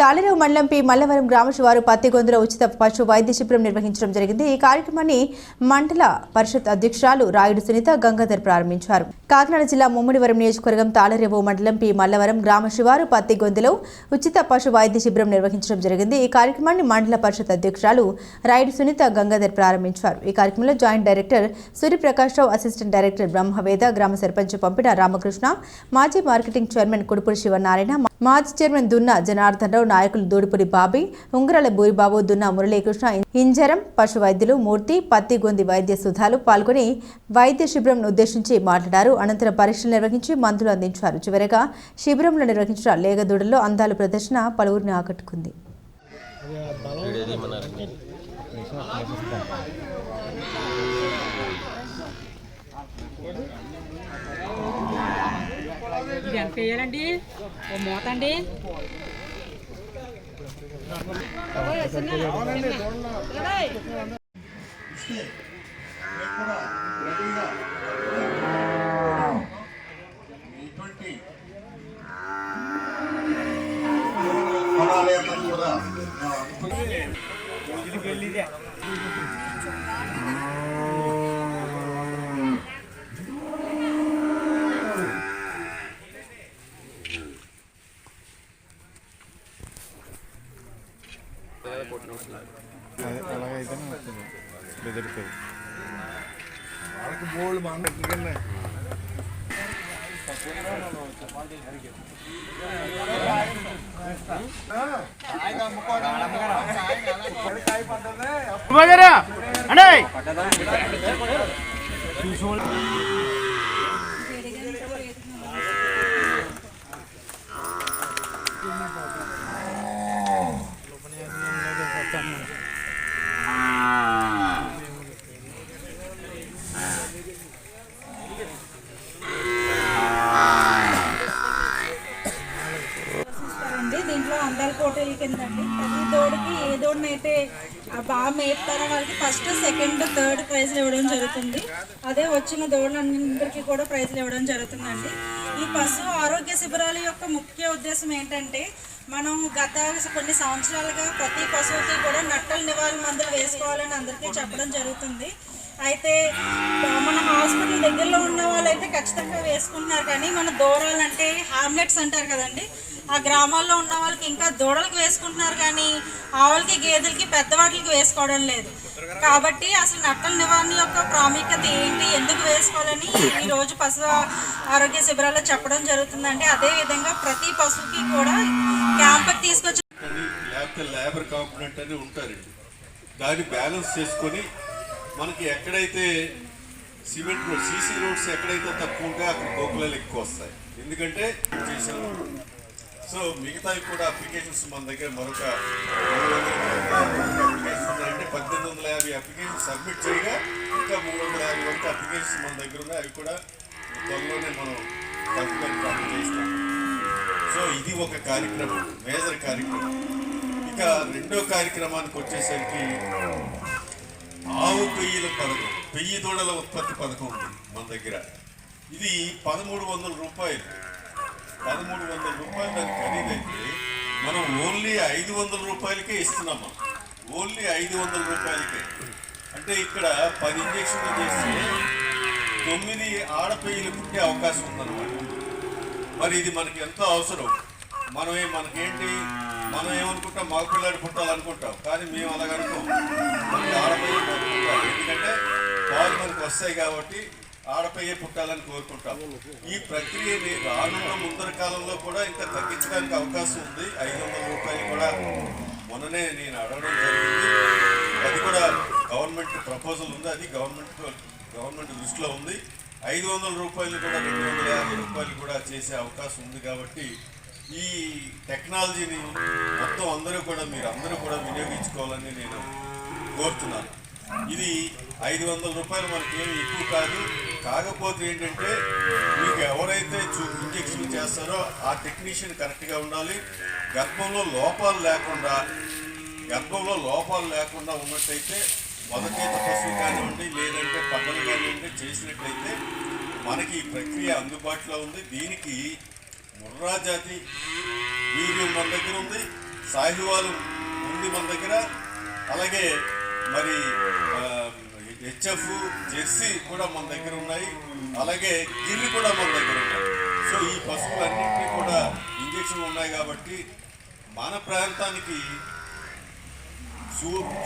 తాళరేవు మండలం పి మల్లవరం గ్రామ శివారు పత్తిగొందులో ఉచిత పశు వైద్య శిబిరం నిర్వహించడం జరిగింది. ఈ కార్యక్రమాన్ని మండల పరిషత్ అధ్యక్షురాలు రాయుడు సునీత గంగాధర్ ప్రారంభించారు. కాకినాడ జిల్లా ముమ్మిడివరం నియోజకవర్గం తాళరేవు మండలం పి మల్లవరం గ్రామ శివారు పత్తిగొందులో ఉచిత పశు వైద్య శిబిరం నిర్వహించడం జరిగింది. ఈ కార్యక్రమాన్ని మండల పరిషత్ అధ్యక్షురాలు రాయుడు సునీత గంగాధర్ ప్రారంభించారు. ఈ కార్యక్రమంలో జాయింట్ డైరెక్టర్ సూర్యప్రకాష్ రావు, అసిస్టెంట్ డైరెక్టర్ బ్రహ్మవేద, గ్రామ సర్పంచ్ పంపిన రామకృష్ణ, మాజీ మార్కెటింగ్ చైర్మన్ కుడుపూడి శివనారాయణ, మాజీ చైర్మన్ దున్నా జనార్దన్ రావు, నాయకులు దూడిపూడి బాబీ, ఉంగరాల బూరిబాబు, దున్నా మురళీకృష్ణ, ఇంజరం, పశు వైద్యులు మూర్తి, పత్తిగొంది వైద్య సుధాలు పాల్గొని వైద్య శిబిరం ఉద్దేశించి మాట్లాడారు. అనంతరం పరీక్షలు నిర్వహించి మందులు అందించారు. చివరగా శిబిరంలో నిర్వహించిన లేగదూడల్లో అందాల ప్రదర్శన పలువురిని ఆకట్టుకుంది. ఎంత వేయాలండి? ఓ మూత అండి. అలాగైతేనే వస్తుంది బెదిరిపోయి వాళ్ళకి బోల్డ్ మామూలు దీంట్లో అందాల పోటీల కిందండి ప్రతి దోడికి ఏ దోడినైతే బాగా మేపుతారో వాళ్ళకి ఫస్ట్, సెకండ్, థర్డ్ ప్రైజ్లు ఇవ్వడం జరుగుతుంది. అదే వచ్చిన దోడులందరికీ కూడా ప్రైజ్లు ఇవ్వడం జరుగుతుందండి. ఈ పశు ఆరోగ్య శిబిరాల యొక్క ముఖ్య ఉద్దేశం ఏంటంటే, మనం గత కొన్ని సంవత్సరాలుగా ప్రతి పశువుకి కూడా నట్టల నివారణ మందులు వేసుకోవాలని అందరికీ చెప్పడం జరుగుతుంది. అయితే మన హాస్పిటల్ దగ్గరలో ఉన్న వాళ్ళైతే ఖచ్చితంగా వేసుకుంటున్నారు, కానీ మన దూరాలంటే హామ్లెట్స్ అంటారు కదండి, ఆ గ్రామాల్లో ఉన్న వాళ్ళకి ఇంకా దూడలకు వేసుకుంటున్నారు, కానీ ఆవులకి, గేదెలకి, పెద్దవాటికి వేసుకోవడం లేదు. కాబట్టి అసలు నట్టల నివారణ యొక్క ప్రాముఖ్యత ఏంటి, ఎందుకు వేసుకోవాలని ఈరోజు పశు ఆరోగ్య శిబిరాల్లో చెప్పడం జరుగుతుందండి. అదేవిధంగా ప్రతి పశువుకి కూడా క్యాంప్కి తీసుకొచ్చి లేబర్ కాంపోనెంట్ అని ఉంటారండి, దాన్ని బ్యాలెన్స్ చేసుకొని మనకి ఎక్కడైతే సిమెంట్ రోడ్, సీసీ రోడ్స్ ఎక్కడైతే తక్కువ ఉంటాయో అక్కడ గోకులాలు ఎక్కువ వస్తాయి. ఎందుకంటే చేసాము. సో మిగతావి కూడా అప్లికేషన్స్ మన దగ్గర మరొక 300 అప్లికేషన్స్ ఉన్నాయంటే 1850 అప్లికేషన్ సబ్మిట్ చేయగా ఇంకా 350 వరకు అప్లికేషన్స్ మన దగ్గర ఉన్నాయి. అవి కూడా త్వరలోనే మనం కంప్లీట్ చేస్తాం. సో ఇది ఒక కార్యక్రమం, మేజర్ కార్యక్రమం. ఇక రెండో కార్యక్రమానికి వచ్చేసరికి ఆవు పెయ్యిల పథకం, పెయ్యి దూడల ఉత్పత్తి పథకం ఉంది మన దగ్గర. ఇది 1300 రూపాయలు. 1300 రూపాయలు దాని ఖరీదైతే మనం ఓన్లీ 500 రూపాయలకే ఇస్తున్నామా, ఓన్లీ 500 రూపాయలకే. అంటే ఇక్కడ 10 ఇంజక్షన్లు చేస్తే 9 ఆడపెయ్యలు పుట్టే అవకాశం ఉందన్నమాట. మరి ఇది మనకి ఎంతో అవసరం. మనకేంటి, మనం ఏమనుకుంటాం, మగపిల్లాడు పుట్టాలనుకుంటాం, కానీ మేము అలాగనుకోం. మనకి ఆడపెయ్య పుట్టాలి, ఎందుకంటే పాలు మనకు వస్తాయి కాబట్టి ఆడపెయ్యే పుట్టాలని కోరుకుంటాం. ఈ ప్రక్రియని రానున్న ముందర కాలంలో కూడా ఇంకా తగ్గించడానికి అవకాశం ఉంది. 500 రూపాయలు కూడా మొన్ననే నేను అడగడం జరిగింది. అది కూడా గవర్నమెంట్ ప్రపోజల్ ఉంది, అది గవర్నమెంట్ దృష్టిలో ఉంది. 500 రూపాయలు కూడా 250 రూపాయలు కూడా చేసే అవకాశం ఉంది. కాబట్టి ఈ టెక్నాలజీని మొత్తం మీరందరూ కూడా వినియోగించుకోవాలని నేను కోరుతున్నాను. ఇది 500 రూపాయలు మనకేమి ఎక్కువ కాదు. కాకపోతే ఏంటంటే, మీకు ఎవరైతే ఇంజక్షన్ చేస్తారో ఆ టెక్నీషియన్ కరెక్ట్గా ఉండాలి. గర్భంలో లోపాలు లేకుండా ఉన్నట్టయితే మొదటైత పశువు కానివ్వండి, లేదంటే పద్ధతులు కానివ్వండి చేసినట్లయితే మనకి ఈ ప్రక్రియ అందుబాటులో ఉంది. దీనికి ముర్రా జాతి వీర్యం మన దగ్గర ఉంది, సాహివాలు ఉంది మన దగ్గర, అలాగే మరి హెచ్ఎఫ్ జెర్సీ కూడా మన దగ్గర ఉన్నాయి, అలాగే గిర్రి కూడా మన దగ్గర ఉన్నాయి. సో ఈ పశువులన్నింటినీ కూడా ఇంజక్షన్లు ఉన్నాయి కాబట్టి మన ప్రాంతానికి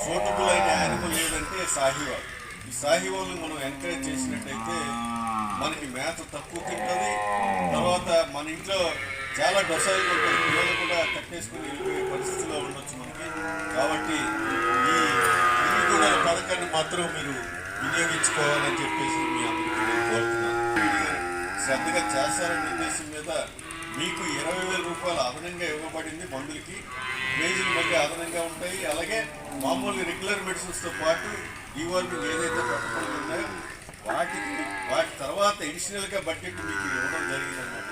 సూటబుల్ అయిన యానిమల్ ఏదంటే సాహివాల్. ఈ సాహివాల్ని మనం ఎంకరేజ్ చేసినట్టయితే మనకి మేత తక్కువ తింటుంది, తర్వాత మన ఇంట్లో చాలా డొసాయిలు ఉంటుంది, పిల్లలు కూడా కట్టేసుకుని వెళ్ళిపోయే పరిస్థితిలో ఉండొచ్చు మనకి. కాబట్టి ఈ కూడా పథకాన్ని మాత్రం మీరు వినియోగించుకోవాలని చెప్పేసి మీ అందరికీ నేను కోరుతున్నాను. శ్రద్ధగా చేస్తారనే ఉద్దేశం మీద మీకు 20,000 రూపాయలు అదనంగా ఇవ్వబడింది. మందులకి ప్రైజులు మధ్య అదనంగా ఉంటాయి. అలాగే మామూలు రెగ్యులర్ మెడిసిన్స్తో పాటు డీవార్మింగ్ ఏదైతే పట్టుబడులు ఉన్నాయో వాటి తర్వాత ఎడిషనల్గా బడ్జెట్ మీకు ఇవ్వడం జరిగిందన్నమాట.